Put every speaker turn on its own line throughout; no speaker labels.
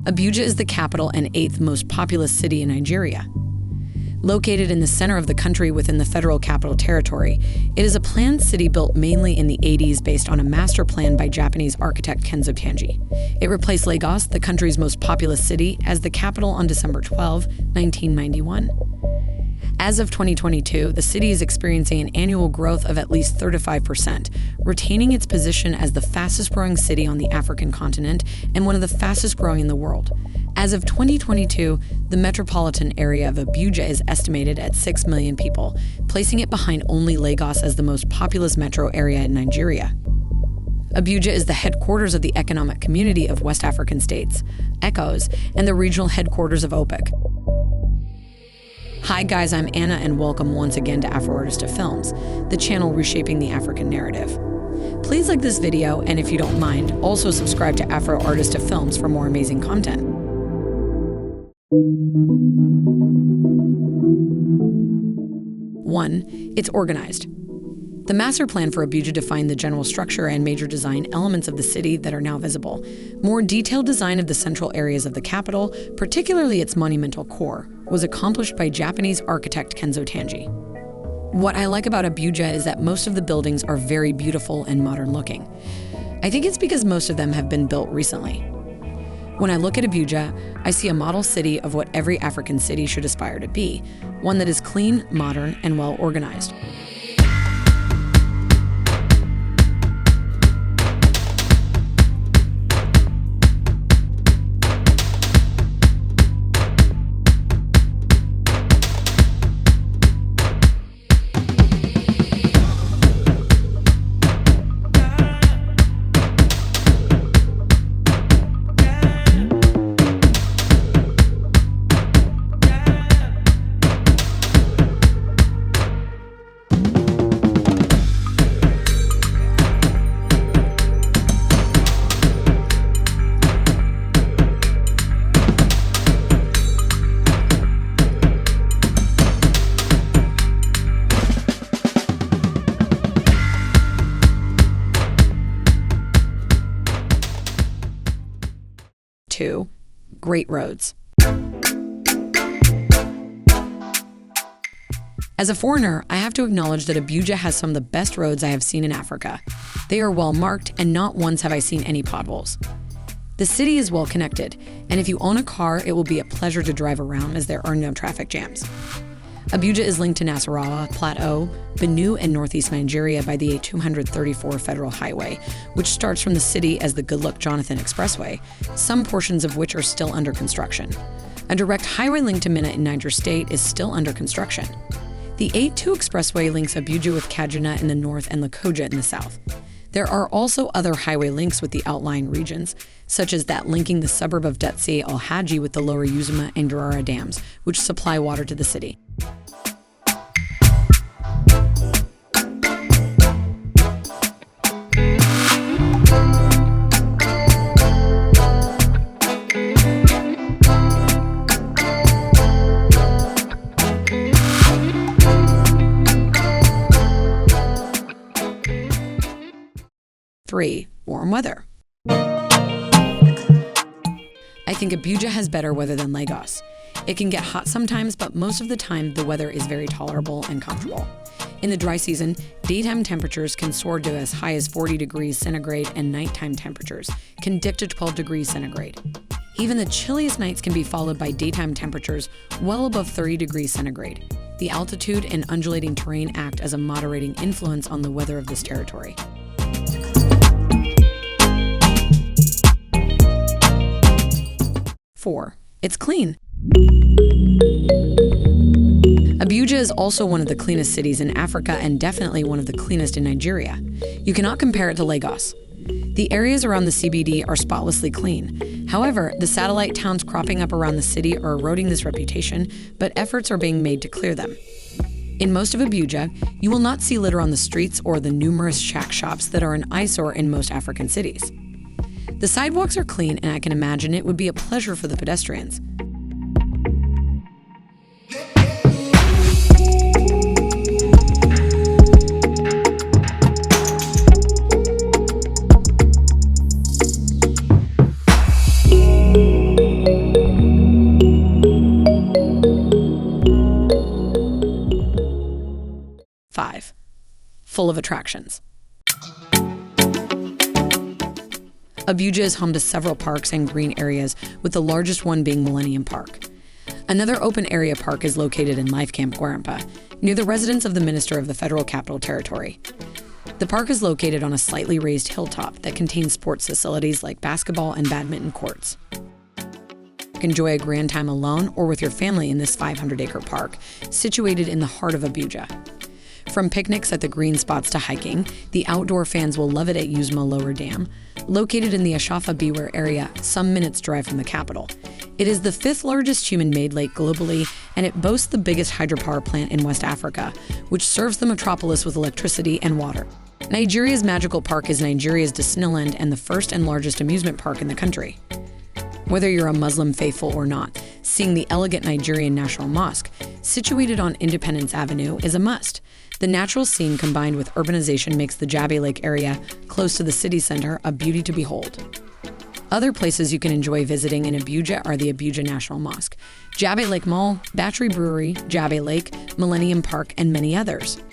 Abuja is the capital and eighth most populous city in Nigeria. Located in the center of the country within the Federal Capital Territory, it is a planned city built mainly in the 80s based on a master plan by Japanese architect KenzoTange. It replaced Lagos, the country's most populous city, as the capital on December 12, 1991. As of 2022, the city is experiencing an annual growth of at least 35%, retaining its position as the fastest-growing city on the African continent and one of the fastest-growing in the world. As of 2022, the metropolitan area of Abuja is estimated at 6 million people, placing it behind only Lagos as the most populous metro area in Nigeria. Abuja is the headquarters of the Economic Community of West African States, ECOWAS, and the regional headquarters of OPEC. Hi guys, I'm Anna and welcome once again to Afro Artista Films, the channel reshaping the African narrative. Please like this video, and if you don't mind, also subscribe to Afro Artista Films for more amazing content. 1. It's organized. The master plan for Abuja defined the general structure and major design elements of the city that are now visible. More detailed design of the central areas of the capital, particularly its monumental core, was accomplished by Japanese architect KenzoTange. What I like about Abuja is that most of the buildings are very beautiful and modern looking. I think it's because most of them have been built recently. When I look at Abuja, I see a model city of what every African city should aspire to be, one that is clean, modern, and well organized. Two, great roads. As a foreigner, I have to acknowledge that Abuja has some of the best roads I have seen in Africa. They are well marked, and not once have I seen any potholes. The city is well connected, and if you own a car, it will be a pleasure to drive around as there are no traffic jams. Abuja is linked to Nasarawa, Plateau, Benue, and northeast Nigeria by the A234 federal highway, which starts from the city as the Goodluck Jonathan Expressway, some portions of which are still under construction. A direct highway link to Minna in Niger State is still under construction. The A2 Expressway links Abuja with Kaduna in the north and Lokoja in the south. There are also other highway links with the outlying regions, such as that linking the suburb of Dutse Alhaji with the lower Uzuma and Garara dams, which supply water to the city. Three, warm weather. I think Abuja has better weather than Lagos. It can get hot sometimes, but most of the time the weather is very tolerable and comfortable. In the dry season, daytime temperatures can soar to as high as 40 degrees centigrade, and nighttime temperatures can dip to 12 degrees centigrade. Even the chilliest nights can be followed by daytime temperatures well above 30 degrees centigrade. The altitude and undulating terrain act as a moderating influence on the weather of this territory. Four, it's clean. Abuja is also one of the cleanest cities in Africa and definitely one of the cleanest in Nigeria. You cannot compare it to Lagos. The areas around the CBD are spotlessly clean. However, the satellite towns cropping up around the city are eroding this reputation, but efforts are being made to clear them. In most of Abuja, you will not see litter on the streets or the numerous shack shops that are an eyesore in most African cities. The sidewalks are clean, and I can imagine it would be a pleasure for the pedestrians. full of attractions. Abuja is home to several parks and green areas, with the largest one being Millennium Park. Another open-area park is located in Life Camp Guarampa, near the residence of the Minister of the Federal Capital Territory. The park is located on a slightly raised hilltop that contains sports facilities like basketball and badminton courts. Enjoy a grand time alone or with your family in this 500-acre park, situated in the heart of Abuja. From picnics at the green spots to hiking, the outdoor fans will love it at Uzma Lower Dam, located in the Ashafa Biware area, some minutes' drive from the capital. It is the 5th largest human-made lake globally, and it boasts the biggest hydropower plant in West Africa, which serves the metropolis with electricity and water. Nigeria's Magical Park is Nigeria's Disneyland and the first and largest amusement park in the country. Whether you're a Muslim faithful or not, seeing the elegant Nigerian National Mosque, situated on Independence Avenue, is a must. The natural scene combined with urbanization makes the Jabe Lake area, close to the city center, a beauty to behold. Other places you can enjoy visiting in Abuja are the Abuja National Mosque, Jabe Lake Mall, Battery Brewery, Jabe Lake, Millennium Park, and many others.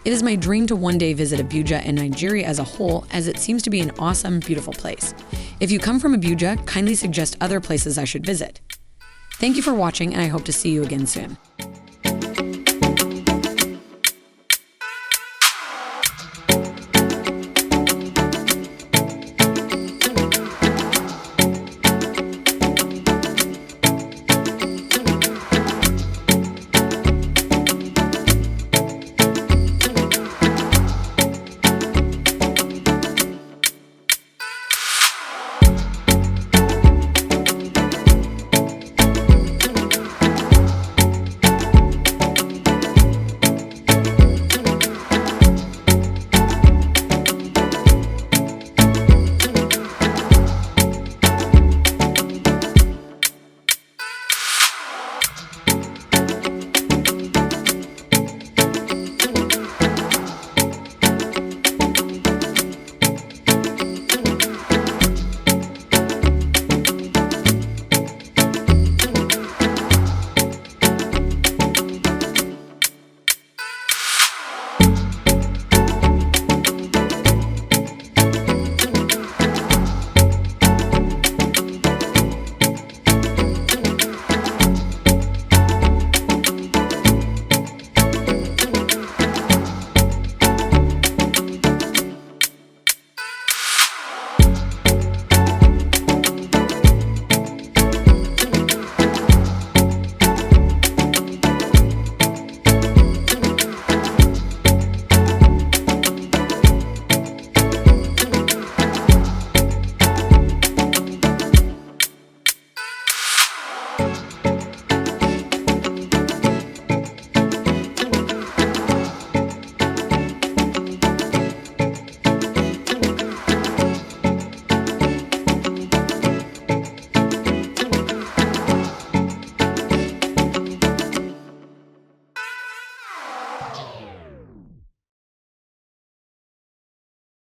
It is my dream to one day visit Abuja and Nigeria as a whole, as it seems to be an awesome, beautiful place. If you come from Abuja, kindly suggest other places I should visit. Thank you for watching, and I hope to see you again soon.